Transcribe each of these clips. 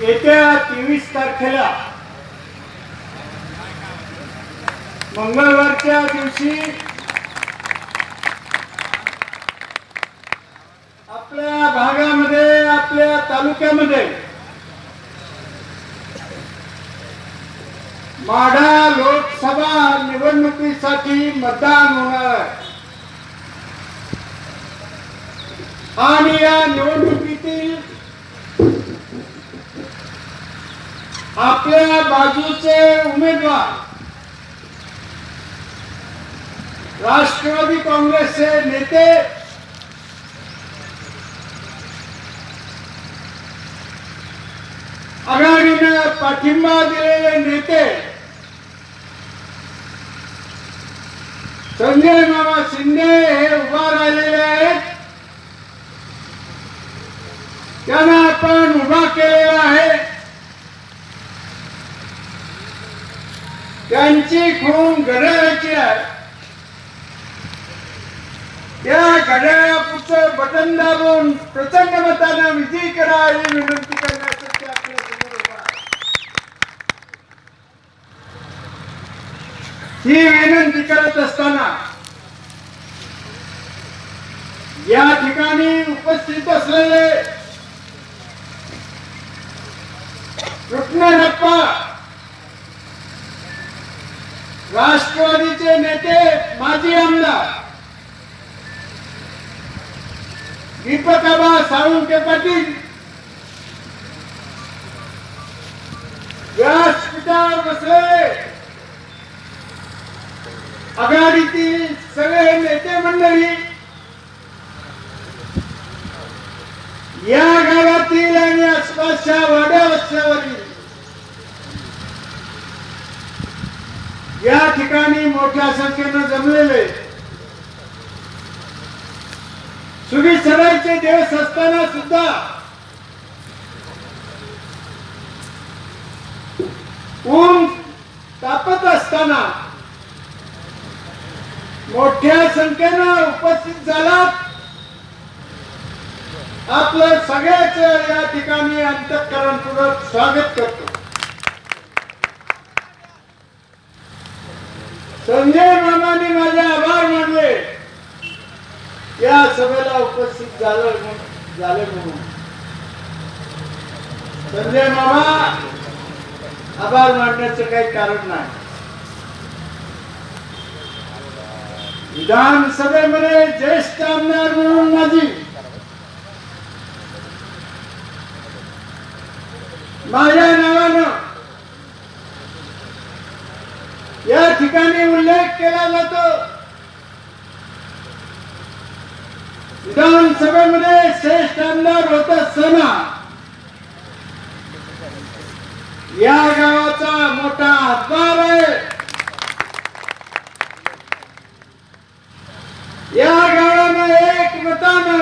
येत्या 23 तारखेला मंगळवारच्या दिवशी आपल्या भागामध्ये, आपल्या तालुक्यामध्ये माढा लोकसभा निवडणुकीसाठी मतदान होणार आहे आणि या निवडणुकीतील आपल्या बाजूचे उमेदवार राष्ट्रवादी काँग्रेसचे नेते आघाडीने पाठिंबा दिलेले नेते संजय मामा शिंदे हे उभा राहिलेले आहेत. त्यांना आपण उभा केलेला आहे. त्यांची खून घड्याळाची आहे. त्या घड्याळापुढचं बटन दाबून प्रचंड मताने विजयी करा ही विनंती करण्यासाठी आपल्या समोर उभा आहे. ही विनंती करत असताना या ठिकाणी उपस्थित असलेले कृष्णप्पा राष्ट्रवादीचे नेते माजी आमदार दीपकाबा साळुंके पाटील व्यासपीठावर बसलेले आघाडीतील सगळे नेते मंडळी, या गावातील आणि आसपासच्या वाड्या वस्त्यावरील या ठिकाणी मोठ्या संख्येने जमलेले सुगी सरायचे दिवस असताना सुद्धा ऊन तापत असताना मोठ्या संख्येने उपस्थित झालात. आपलं सगळ्याच या ठिकाणी अंतःकरणपूर्वक स्वागत करतो. संजय मामाने माझे आभार मानले या सभेला उपस्थित झाले म्हणून. संजय मामा आभार मानण्याचं काही कारण नाही. विधानसभेमध्ये ज्येष्ठ आमदार म्हणून माझ्या नावानं या ठिकाणी उल्लेख केला जातो. विधानसभेमध्ये श्रेष्ठ आमदार होत असताना या गावाचा मोठा हातभार आहे. या गावानं एक मतानं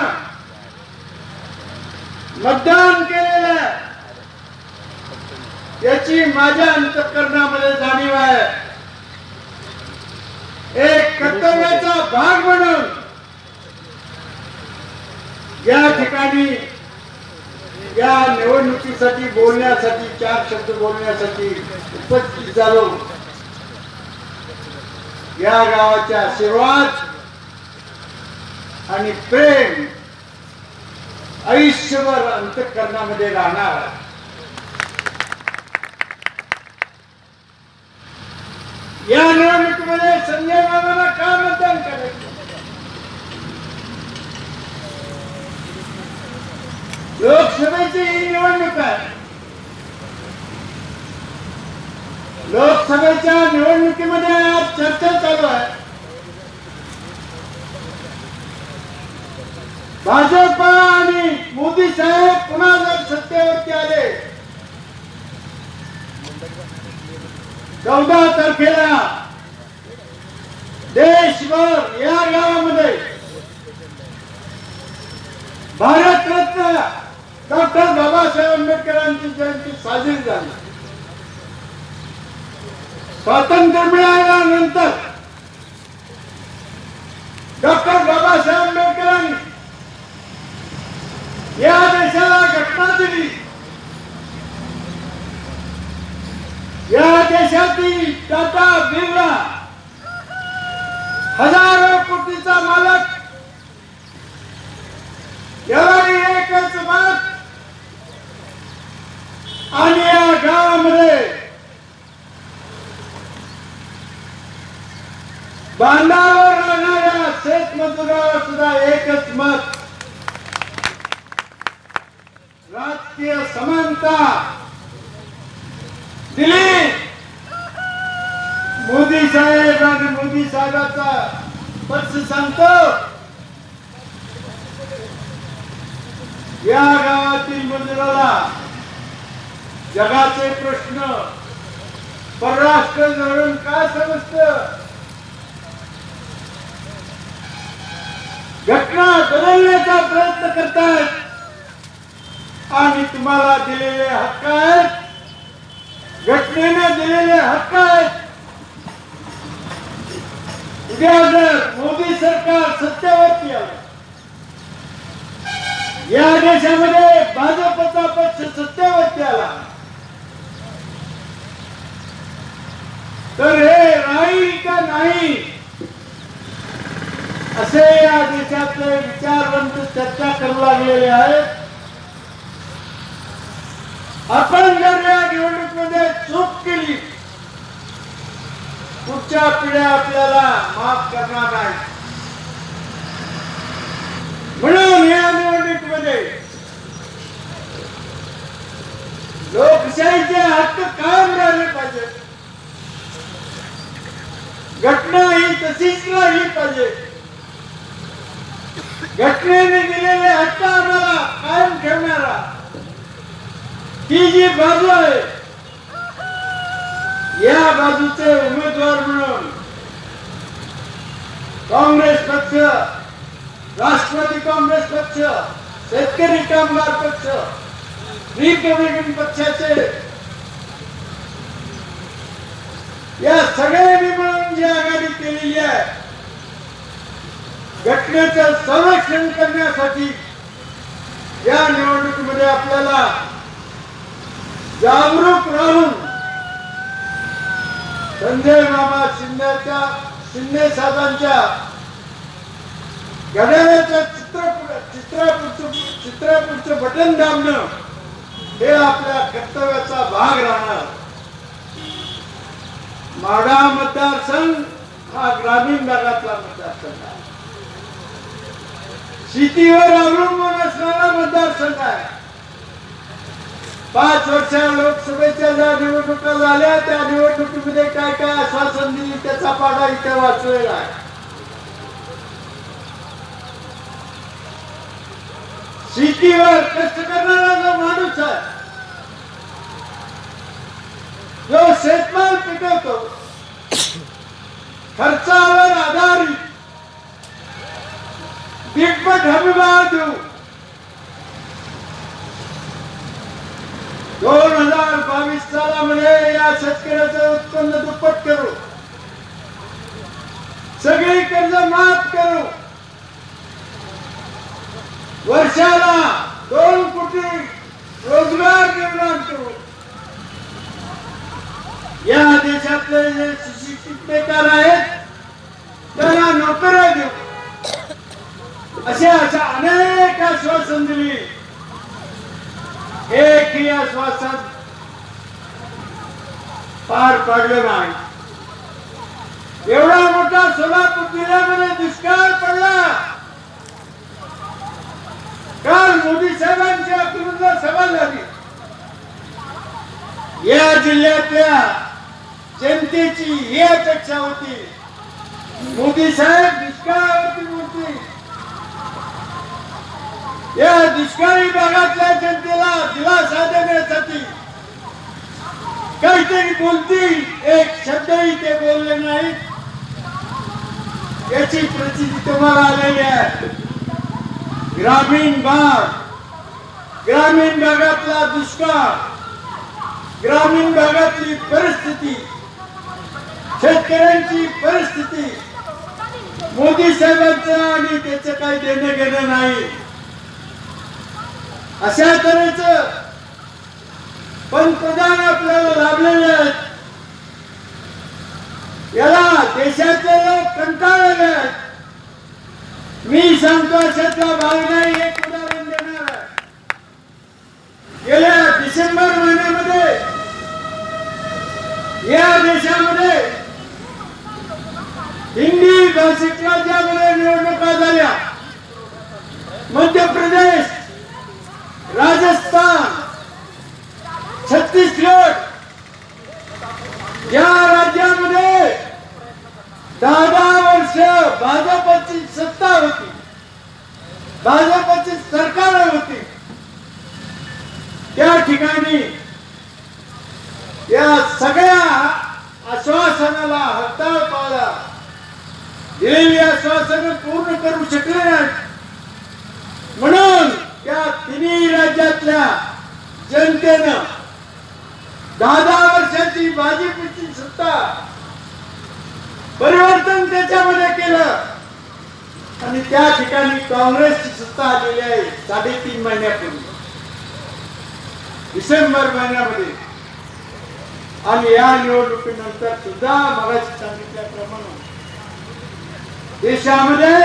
मतदान केलेलं याची माझ्या अंतःकरणामध्ये जाणीव आहे. एक कर्तव्याचा भाग म्हणून या ठिकाणी या निवडणुकीसाठी बोलण्यासाठी, 4 शब्द बोलण्यासाठी उपस्थित झालो. या गावाचे आशीर्वाद आणि प्रेम आयुष्यभर अंतःकरणामध्ये राहणार. या निवडणुकीमध्ये संजय मामाला का मतदान करायचं? लोकसभेची ही निवडणूक आहे. लोकसभेच्या निवडणुकीमध्ये आज चर्चा चालू आहे. भाजप आणि मोदी साहेब पुन्हा जर सत्तेवरती आले 14 तारखेला देशभर या गावामध्ये भारतरत्न डॉक्टर बाबासाहेब आंबेडकरांची जयंती साजरी झाली. स्वातंत्र्य मिळाल्यानंतर डॉक्टर बाबासाहेब आंबेडकरांनी घटना दिली. या देशातील टाटा बिर्ला हजारो कोटीचा मालक, यालाही एकच मत. आणि या गावामध्ये बांधावर राहणाऱ्या शेतमजुरावर सुद्धा एकच मत. राजकीय समानता दिली. मोदी साहेब आणि मोदी साहेबांचा पक्ष सांगतो, या गावातील मजुराला जगाचे प्रश्न, परराष्ट्र धोरण काय समजतं, घटना बदलण्याचा प्रयत्न करतायत. आणि तुम्हाला दिलेले हक्क आहेत, घटनेने दिलेले हक्क आहेत. उद्या जर मोदी सरकार सत्तेवरती आलं, या देशामध्ये भाजपचा पक्ष सत्तेवरती आला, तर हे राहील का नाही असे या देशातले विचारवंत चर्चा करू लागलेले आहेत. आपण जर या निवडणुकीमध्ये चूक केली, पुढच्या पिढ्या आपल्याला माफ करणार नाही. म्हणून या निवडणुकीमध्ये लोकशाहीचे हक्क कायम राहिले पाहिजे. घटना ही तशीच राहिली पाहिजे. घटनेने दिलेले हक्क आम्हाला कायम ठेवणारा ही जी बाजू आहे, या बाजूचे उमेदवार म्हणून काँग्रेस पक्ष, राष्ट्रवादी काँग्रेस पक्ष, शेतकरी कामगार पक्ष, रिपब्लिकन पक्षाचे, या सगळ्यांनी मिळून जी आघाडी केलेली आहे, घटनेचं संरक्षण करण्यासाठी या निवडणुकीमध्ये आपल्याला जागरूक राहून संजय मामा शिंदे साहेबांच्या घड्याळाच्या चित्रपुरचं बटन दाबणं हे आपल्या कर्तव्याचा भाग राहणार. माढा मतदारसंघ हा ग्रामीण भागातला मतदारसंघ आहे. शेतीवर अवलंबून असणारा मतदारसंघ आहे. 5 वर्ष लोकसभेच्या ज्या निवडणुका झाल्या, त्या निवडणुकीमध्ये काय काय आश्वासन दिली त्याचा पाढा इथे वाचलेला आहे. शेतीवर कष्ट करणारा जो माणूस आहे, जो शेतमाल पिकवतो, खर्चावर आधारित दीडपट हमीभाव देऊ, 2022 सालामध्ये या शेतकऱ्याचं उत्पन्न दुप्पट करू, सगळी कर्ज माफ करू, वर्षाला 2 कोटी रोजगार निर्माण करू, या देशातले जे सुशिक्षित बेकार आहेत त्यांना नोकऱ्या देऊ, अशा अनेक आश्वासन दिली. एकही आश्वासन पार पाडलं नाही. एवढा मोठा सोलापूर जिल्ह्यामध्ये दुष्काळ पडला. काल मोदी साहेबांच्या विरुद्ध सभा झाली. या जिल्ह्यातल्या जनतेची ही अपेक्षा होती, मोदी साहेब दुष्काळावरती बोलतील, या दुष्काळी भागातल्या जनतेला दिलासा देण्यासाठी काहीतरी बोलतील. एक शब्दही ते बोलले नाहीत. याची प्रचिती तुम्हाला आलेली आहे. ग्रामीण भागातला दुष्काळ, ग्रामीण भागातली परिस्थिती, शेतकऱ्यांची परिस्थिती मोदी साहेबांचं आणि त्याचं काही देणं घेणं नाही. अशा तऱ्हेचं पंतप्रधान आपल्याला लाभलेले आहेत. याला देशाचे लोक कंटाळलेले आहेत. मी सांगतो अशातला भाग नाही. एक उदाहरण देणार आहे. गेल्या डिसेंबर महिन्यामध्ये या देशामध्ये हिंदी भाषिक राज्यामध्ये निवडणुका झाल्या. मध्य प्रदेश, राजस्थान, छत्तीसगड या राज्यामध्ये 10 वर्ष भाजपची सत्ता होती, भाजपची सरकार होती. त्या ठिकाणी या सगळ्या आश्वासनाला हरताळ पावला. दिलेली आश्वासनं पूर्ण करू शकले नाहीत. म्हणून त्या तिन्ही राज्यातल्या जनतेनं 10 वर्षाची भाजपची सत्ता परिवर्तन त्याच्यामध्ये केलं आणि त्या ठिकाणी काँग्रेसची सत्ता आलेली आहे 3.5 महिन्यापूर्वी, डिसेंबर महिन्यामध्ये. आणि या निवडणुकीनंतर सुद्धा मगाशी सांगितल्याप्रमाणे देशामध्ये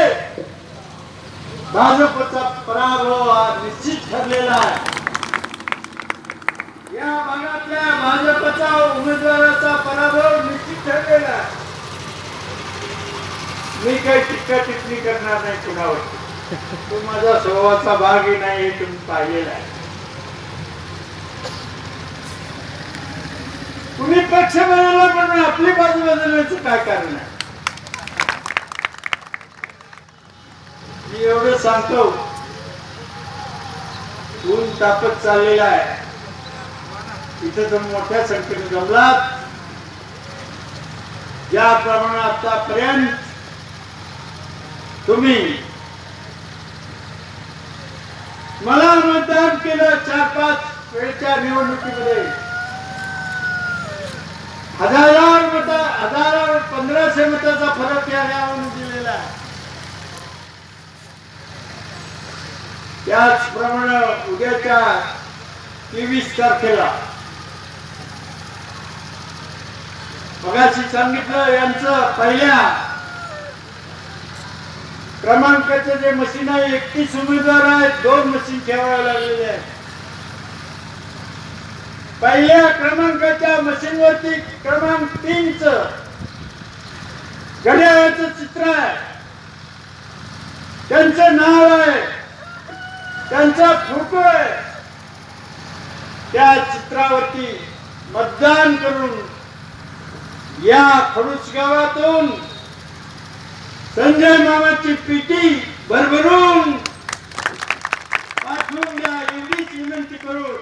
भाजपचा पराभव हा निश्चित ठरलेला आहे. या भागातल्या भाजपचा उमेदवाराचा पराभव निश्चित ठरलेला आहे. मी काही टीका टिप्पणी करणार नाही कुणावर. तो माझा स्वभावाचा भागही नाही हे तुम्ही पाहिलेला आहे. तुम्ही पक्ष बदलला पण आपली बाजू बदलण्याचं काय कारण आहे? मी एवढं सांगतो, ऊन तापत चाललेला आहे. इथं जर मोठ्या संख्येने जमलात, ज्याप्रमाणे आतापर्यंत तुम्ही मला मतदान केलं 4-5 वेळच्या निवडणुकीमध्ये, 1500 मताचा फरक या गावाने दिलेला आहे. त्याचप्रमाणे उद्याच्या 23 तारखेला मगाशी सांगितलं यांचं पहिल्या क्रमांकाचे जे मशीन आहे 31 उमेदवार आहेत, 2 मशीन ठेवावे लागलेले आहेत. पहिल्या क्रमांकाच्या मशीनवरती क्रमांक 3चं घड्याळाचं चित्र आहे, त्यांचं नाव आहे, त्यांचा फोटो आहे. त्या चित्रावरती मतदान करून या खडूस गावातून संजय मामाची पेटी भरभरून पाठवून द्या एवढीच विनंती करून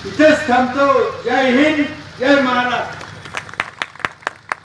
इथेच थांबतो. जय हिंद, जय महाराष्ट्र.